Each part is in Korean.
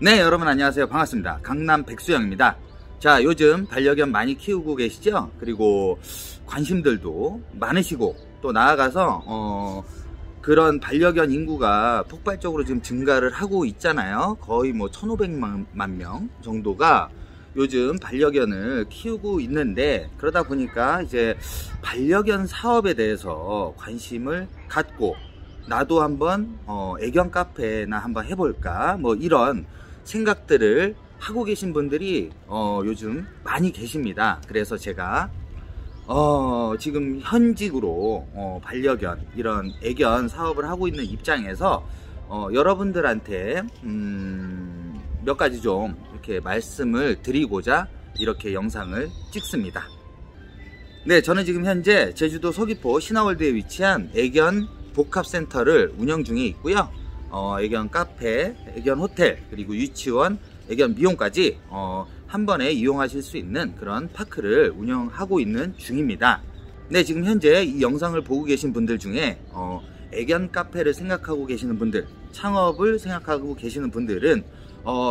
네, 여러분 안녕하세요. 반갑습니다. 강남 백수영입니다. 자, 요즘 반려견 많이 키우고 계시죠? 그리고 관심들도 많으시고 또 나아가서 그런 반려견 인구가 폭발적으로 지금 증가를 하고 있잖아요. 거의 뭐 1500만 명 정도가 요즘 반려견을 키우고 있는데, 그러다 보니까 이제 반려견 사업에 대해서 관심을 갖고 나도 한번 애견 카페나 한번 해볼까, 뭐 이런 생각들을 하고 계신 분들이 요즘 많이 계십니다. 그래서 제가 지금 현직으로 반려견 이런 애견 사업을 하고 있는 입장에서 여러분들한테 몇 가지 좀 이렇게 말씀을 드리고자 이렇게 영상을 찍습니다. 네, 저는 지금 현재 제주도 서귀포 신화월드에 위치한 애견 복합센터를 운영 중에 있고요. 애견 카페, 애견 호텔, 그리고 유치원, 애견 미용까지 한 번에 이용하실 수 있는 그런 파크를 운영하고 있는 중입니다. 네, 지금 현재 이 영상을 보고 계신 분들 중에 애견 카페를 생각하고 계시는 분들, 창업을 생각하고 계시는 분들은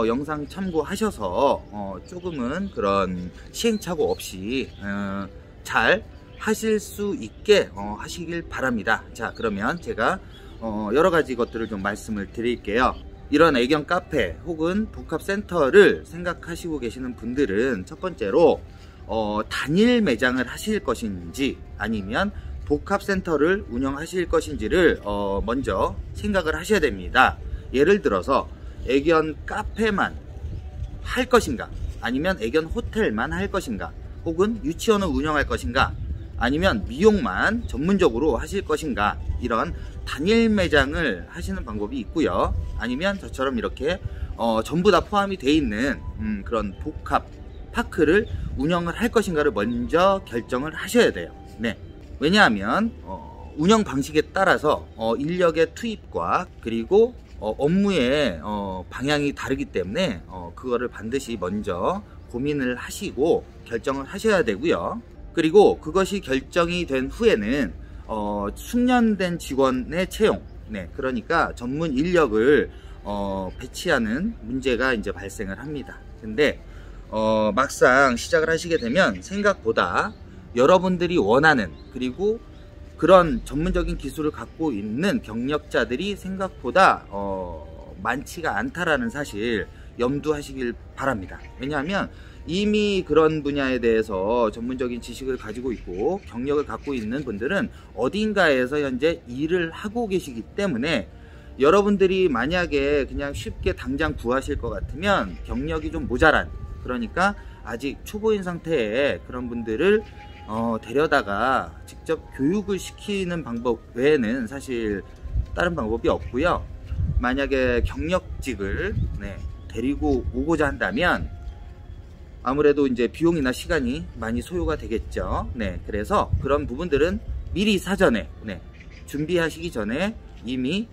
영상 참고하셔서 조금은 그런 시행착오 없이 잘 하실 수 있게 하시길 바랍니다. 자, 그러면 제가 여러가지 것들을 좀 말씀을 드릴게요. 이런 애견 카페 혹은 복합센터를 생각하시고 계시는 분들은 첫 번째로 단일 매장을 하실 것인지 아니면 복합센터를 운영하실 것인지를 먼저 생각을 하셔야 됩니다. 예를 들어서 애견 카페만 할 것인가, 아니면 애견 호텔만 할 것인가, 혹은 유치원을 운영할 것인가, 아니면 미용만 전문적으로 하실 것인가, 이런 단일 매장을 하시는 방법이 있고요. 아니면 저처럼 이렇게 전부 다 포함이 되어 있는 그런 복합 파크를 운영을 할 것인가를 먼저 결정을 하셔야 돼요. 네. 왜냐하면 운영 방식에 따라서 인력의 투입과 그리고 업무의 방향이 다르기 때문에 그거를 반드시 먼저 고민을 하시고 결정을 하셔야 되고요. 그리고 그것이 결정이 된 후에는 숙련된 직원의 채용, 네, 그러니까 전문 인력을 배치하는 문제가 이제 발생을 합니다. 근데 막상 시작을 하시게 되면 생각보다 여러분들이 원하는, 그리고 그런 전문적인 기술을 갖고 있는 경력자들이 생각보다 많지가 않다라는 사실 염두하시길 바랍니다. 왜냐하면 이미 그런 분야에 대해서 전문적인 지식을 가지고 있고 경력을 갖고 있는 분들은 어딘가에서 현재 일을 하고 계시기 때문에, 여러분들이 만약에 그냥 쉽게 당장 구하실 것 같으면 경력이 좀 모자란, 그러니까 아직 초보인 상태의 그런 분들을 데려다가 직접 교육을 시키는 방법 외에는 사실 다른 방법이 없고요. 만약에 경력직을 데리고 오고자 한다면 아무래도 이제 비용이나 시간이 많이 소요가 되겠죠. 네, 그래서 그런 부분들은 미리 사전에 준비하시기 전에 이미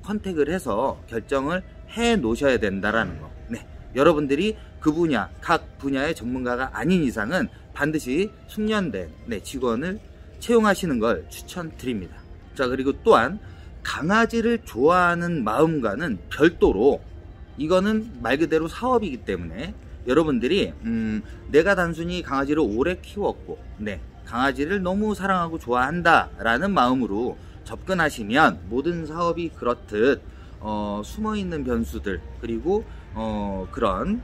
컨택을 해서 결정을 해 놓으셔야 된다라는 거. 네, 여러분들이 그 분야, 각 분야의 전문가가 아닌 이상은 반드시 숙련된 직원을 채용하시는 걸 추천드립니다. 자, 그리고 또한 강아지를 좋아하는 마음과는 별도로, 이거는 말 그대로 사업이기 때문에 여러분들이 내가 단순히 강아지를 오래 키웠고 강아지를 너무 사랑하고 좋아한다 라는 마음으로 접근하시면 모든 사업이 그렇듯 숨어있는 변수들, 그리고 그런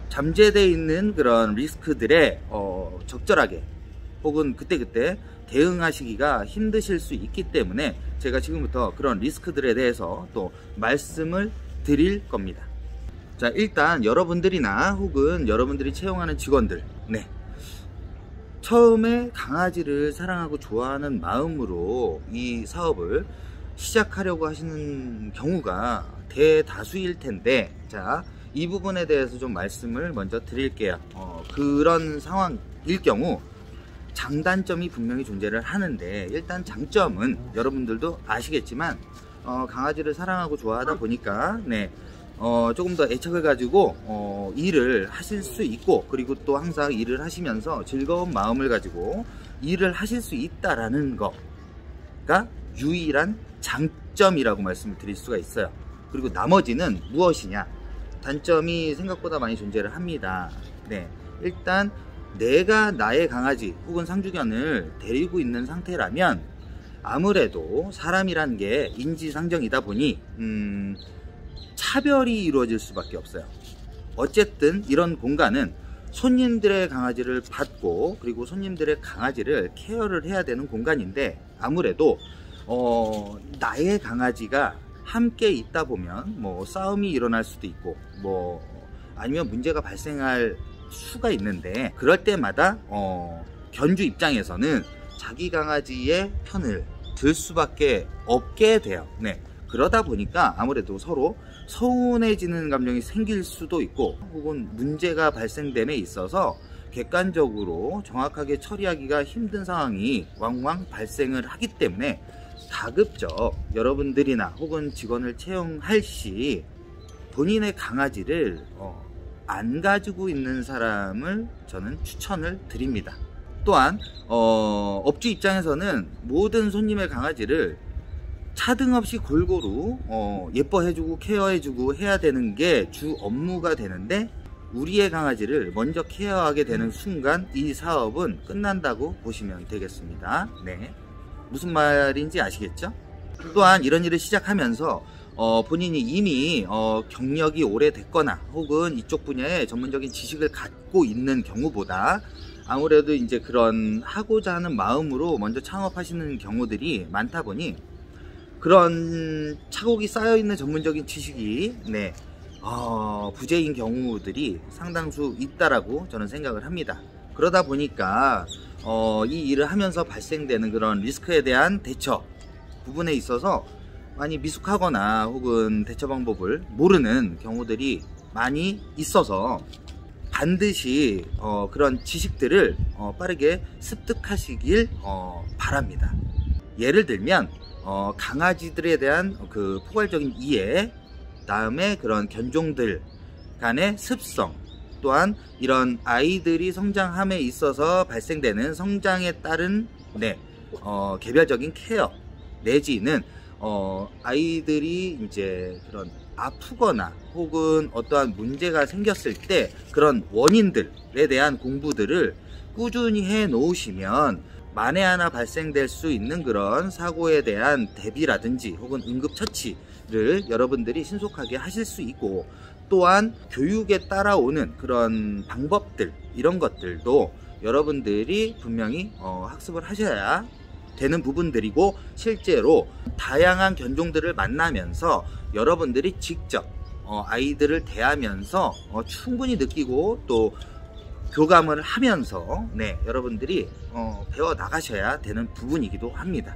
잠재되어 있는 그런 리스크들에 적절하게 혹은 그때그때 대응하시기가 힘드실 수 있기 때문에 제가 지금부터 그런 리스크들에 대해서 또 말씀을 드릴 겁니다. 자, 일단 여러분들이나 혹은 여러분들이 채용하는 직원들, 처음에 강아지를 사랑하고 좋아하는 마음으로 이 사업을 시작하려고 하시는 경우가 대다수일 텐데, 자, 이 부분에 대해서 좀 말씀을 먼저 드릴게요. 그런 상황일 경우 장단점이 분명히 존재를 하는데, 일단 장점은 여러분들도 아시겠지만 강아지를 사랑하고 좋아하다 보니까 조금 더 애착을 가지고 일을 하실 수 있고, 그리고 또 항상 일을 하시면서 즐거운 마음을 가지고 일을 하실 수 있다라는 거가 유일한 장점이라고 말씀을 드릴 수가 있어요. 그리고 나머지는 무엇이냐? 단점이 생각보다 많이 존재를 합니다. 네, 일단 내가 나의 강아지 혹은 상주견을 데리고 있는 상태라면 아무래도 사람이란 게 인지상정이다 보니 차별이 이루어질 수밖에 없어요. 어쨌든 이런 공간은 손님들의 강아지를 받고 그리고 손님들의 강아지를 케어를 해야 되는 공간인데, 아무래도 나의 강아지가 함께 있다 보면 뭐 싸움이 일어날 수도 있고 뭐 아니면 문제가 발생할 수가 있는데, 그럴 때마다 견주 입장에서는 자기 강아지의 편을 들 수밖에 없게 돼요. 네, 그러다 보니까 아무래도 서로 서운해지는 감정이 생길 수도 있고, 혹은 문제가 발생됨에 있어서 객관적으로 정확하게 처리하기가 힘든 상황이 왕왕 발생을 하기 때문에 가급적 여러분들이나 혹은 직원을 채용할 시 본인의 강아지를 안 가지고 있는 사람을 저는 추천을 드립니다. 또한 업주 입장에서는 모든 손님의 강아지를 차등 없이 골고루 예뻐해주고 케어해주고 해야 되는 게 주 업무가 되는데, 우리의 강아지를 먼저 케어하게 되는 순간 이 사업은 끝난다고 보시면 되겠습니다. 네, 무슨 말인지 아시겠죠? 또한 이런 일을 시작하면서 본인이 이미 경력이 오래됐거나 혹은 이쪽 분야에 전문적인 지식을 갖고 있는 경우보다 아무래도 이제 그런 하고자 하는 마음으로 먼저 창업하시는 경우들이 많다 보니 그런 차곡이 쌓여있는 전문적인 지식이 부재인 경우들이 상당수 있다라고 저는 생각을 합니다. 그러다 보니까 이 일을 하면서 발생되는 그런 리스크에 대한 대처 부분에 있어서 많이 미숙하거나 혹은 대처 방법을 모르는 경우들이 많이 있어서 반드시 그런 지식들을 빠르게 습득하시길 바랍니다. 예를 들면 강아지들에 대한 그 포괄적인 이해, 다음에 그런 견종들 간의 습성, 또한 이런 아이들이 성장함에 있어서 발생되는 성장에 따른 개별적인 케어, 내지는 아이들이 이제 그런 아프거나 혹은 어떠한 문제가 생겼을 때 그런 원인들에 대한 공부들을 꾸준히 해 놓으시면 만에 하나 발생될 수 있는 그런 사고에 대한 대비라든지 혹은 응급처치를 여러분들이 신속하게 하실 수 있고, 또한 교육에 따라오는 그런 방법들, 이런 것들도 여러분들이 분명히 학습을 하셔야 되는 부분들이고, 실제로 다양한 견종들을 만나면서 여러분들이 직접 아이들을 대하면서 충분히 느끼고 또 교감을 하면서 여러분들이 배워 나가셔야 되는 부분이기도 합니다.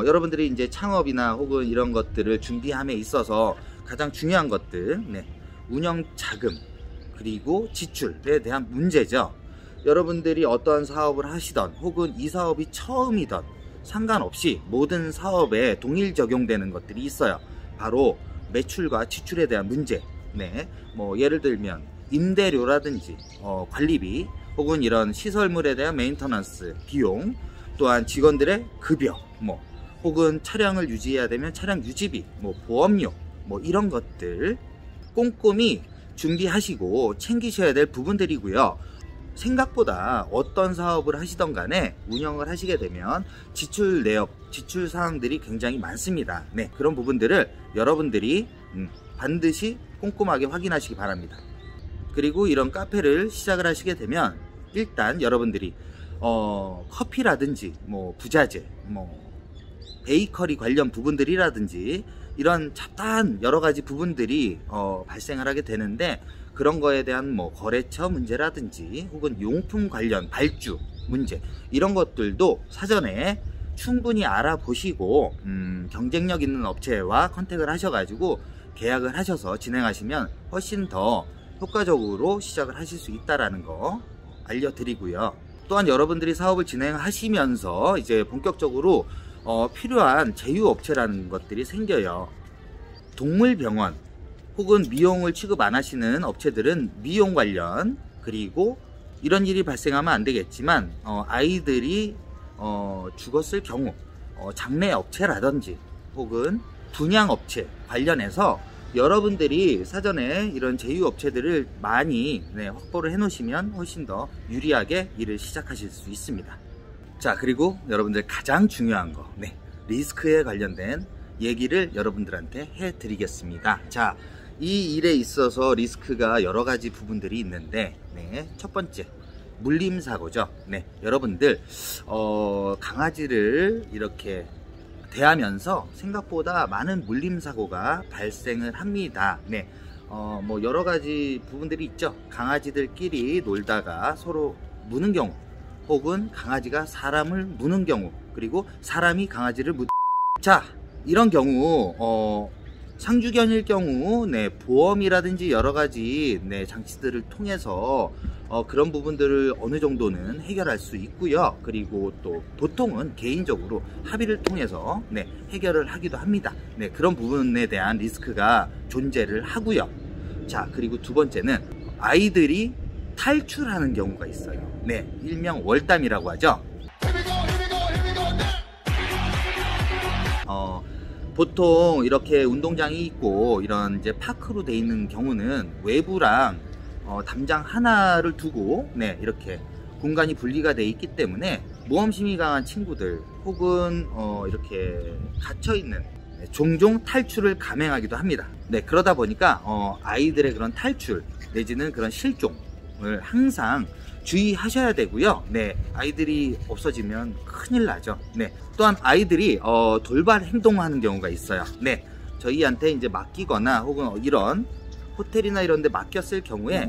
여러분들이 이제 창업이나 혹은 이런 것들을 준비함에 있어서 가장 중요한 것들, 운영 자금 그리고 지출에 대한 문제죠. 여러분들이 어떤 사업을 하시던 혹은 이 사업이 처음이던 상관없이 모든 사업에 동일 적용되는 것들이 있어요. 바로 매출과 지출에 대한 문제. 뭐 예를 들면 임대료라든지 관리비 혹은 이런 시설물에 대한 메인터넌스 비용, 또한 직원들의 급여, 혹은 차량을 유지해야 되면 차량 유지비, 보험료, 이런 것들 꼼꼼히 준비하시고 챙기셔야 될 부분들이고요. 생각보다 어떤 사업을 하시던 간에 운영을 하시게 되면 지출 내역, 지출 사항들이 굉장히 많습니다. 그런 부분들을 여러분들이 반드시 꼼꼼하게 확인하시기 바랍니다. 그리고 이런 카페를 시작을 하시게 되면 일단 여러분들이 커피라든지 부자재, 베이커리 관련 부분들이라든지 이런 잡다한 여러가지 부분들이 발생을 하게 되는데, 그런 거에 대한 거래처 문제라든지 혹은 용품 관련 발주 문제, 이런 것들도 사전에 충분히 알아보시고 경쟁력 있는 업체와 컨택을 하셔가지고 계약을 하셔서 진행하시면 훨씬 더 효과적으로 시작을 하실 수 있다는 거 알려드리고요. 또한 여러분들이 사업을 진행하시면서 이제 본격적으로 필요한 제휴업체라는 것들이 생겨요. 동물병원 혹은 미용을 취급 안 하시는 업체들은 미용 관련, 그리고 이런 일이 발생하면 안 되겠지만 아이들이 죽었을 경우 장례업체라든지 혹은 분양업체 관련해서 여러분들이 사전에 이런 제휴업체들을 많이 확보를 해 놓으시면 훨씬 더 유리하게 일을 시작하실 수 있습니다. 자, 그리고 여러분들 가장 중요한 거, 리스크에 관련된 얘기를 여러분들한테 해 드리겠습니다. 자, 이 일에 있어서 리스크가 여러 가지 부분들이 있는데, 첫 번째, 물림사고죠. 여러분들, 강아지를 이렇게 대하면서 생각보다 많은 물림사고가 발생을 합니다. 뭐 여러 가지 부분들이 있죠. 강아지들끼리 놀다가 서로 무는 경우, 혹은 강아지가 사람을 무는 경우, 그리고 사람이 강아지를 자, 이런 경우 상주견일 경우 보험이라든지 여러 가지 장치들을 통해서 그런 부분들을 어느 정도는 해결할 수 있고요. 그리고 또 보통은 개인적으로 합의를 통해서 해결을 하기도 합니다. 그런 부분에 대한 리스크가 존재를 하고요. 자, 그리고 두 번째는 아이들이 탈출하는 경우가 있어요. 일명 월담이라고 하죠. 보통 이렇게 운동장이 있고 이런 이제 파크로 돼 있는 경우는 외부랑 담장 하나를 두고 이렇게 공간이 분리가 돼 있기 때문에 모험심이 강한 친구들 혹은 이렇게 갇혀 있는 종종 탈출을 감행하기도 합니다. 그러다 보니까 아이들의 그런 탈출 내지는 그런 실종을 항상 주의하셔야 되고요. 아이들이 없어지면 큰일 나죠. 또한 아이들이 돌발 행동하는 경우가 있어요. 저희한테 이제 맡기거나 혹은 이런 호텔이나 이런 데 맡겼을 경우에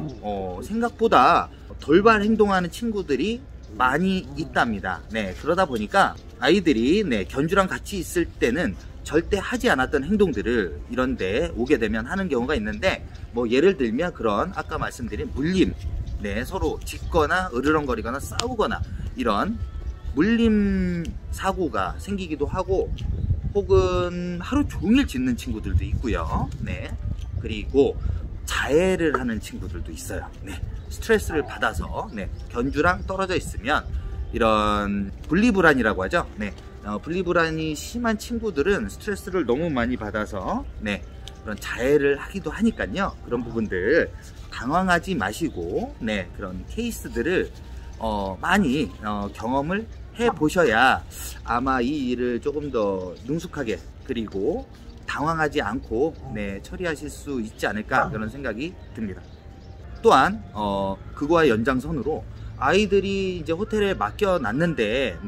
생각보다 돌발 행동하는 친구들이 많이 있답니다. 그러다 보니까 아이들이 견주랑 같이 있을 때는 절대 하지 않았던 행동들을 이런 데 오게 되면 하는 경우가 있는데, 뭐 예를 들면 그런 아까 말씀드린 물림, 서로 짖거나 으르렁거리거나 싸우거나 이런 물림 사고가 생기기도 하고, 혹은 하루 종일 짖는 친구들도 있고요. 그리고 자해를 하는 친구들도 있어요. 스트레스를 받아서 견주랑 떨어져 있으면 이런 분리불안이라고 하죠. 분리불안이 심한 친구들은 스트레스를 너무 많이 받아서 그런 자해를 하기도 하니까요. 그런 부분들 당황하지 마시고 그런 케이스들을 많이 경험을 해 보셔야 아마 이 일을 조금 더 능숙하게 그리고 당황하지 않고 처리하실 수 있지 않을까, 그런 생각이 듭니다. 또한 그거와 연장선으로 아이들이 이제 호텔에 맡겨 놨는데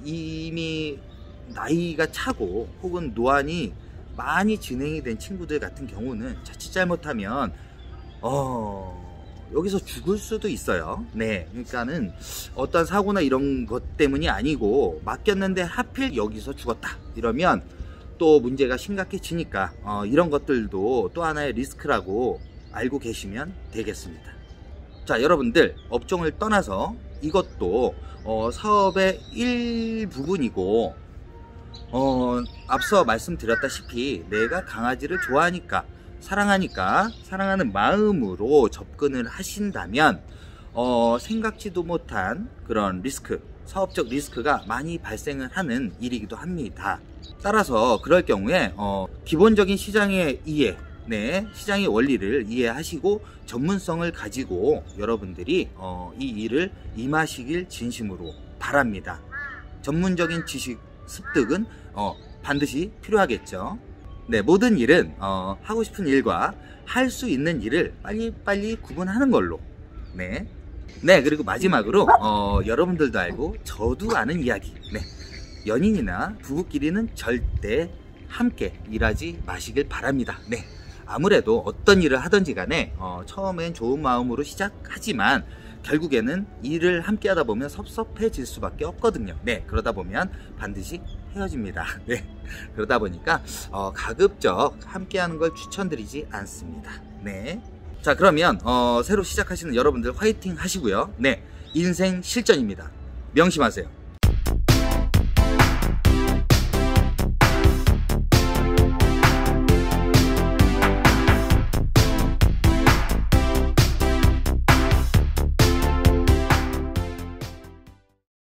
이미 나이가 차고 혹은 노안이 많이 진행이 된 친구들 같은 경우는 자칫 잘못하면 여기서 죽을 수도 있어요. 그러니까는 어떤 사고나 이런 것 때문이 아니고 맡겼는데 하필 여기서 죽었다 이러면 또 문제가 심각해지니까 이런 것들도 또 하나의 리스크라고 알고 계시면 되겠습니다. 자, 여러분들 업종을 떠나서 이것도 사업의 일부분이고, 앞서 말씀드렸다시피 내가 강아지를 좋아하니까 사랑하는 마음으로 접근을 하신다면 생각지도 못한 그런 리스크, 사업적 리스크가 많이 발생을 하는 일이기도 합니다. 따라서 그럴 경우에 기본적인 시장의 이해, 시장의 원리를 이해하시고 전문성을 가지고 여러분들이 이 일을 임하시길 진심으로 바랍니다. 전문적인 지식 습득은 반드시 필요하겠죠. 모든 일은 하고 싶은 일과 할 수 있는 일을 빨리빨리 구분하는 걸로. 그리고 마지막으로 여러분들도 알고 저도 아는 이야기. 연인이나 부부끼리는 절대 함께 일하지 마시길 바랍니다. 아무래도 어떤 일을 하든지 간에 처음엔 좋은 마음으로 시작하지만 결국에는 일을 함께 하다 보면 섭섭해질 수밖에 없거든요. 그러다 보면 반드시 헤어집니다. 그러다 보니까 가급적 함께 하는 걸 추천드리지 않습니다. 자, 그러면 새로 시작하시는 여러분들 화이팅 하시고요. 인생 실전입니다. 명심하세요.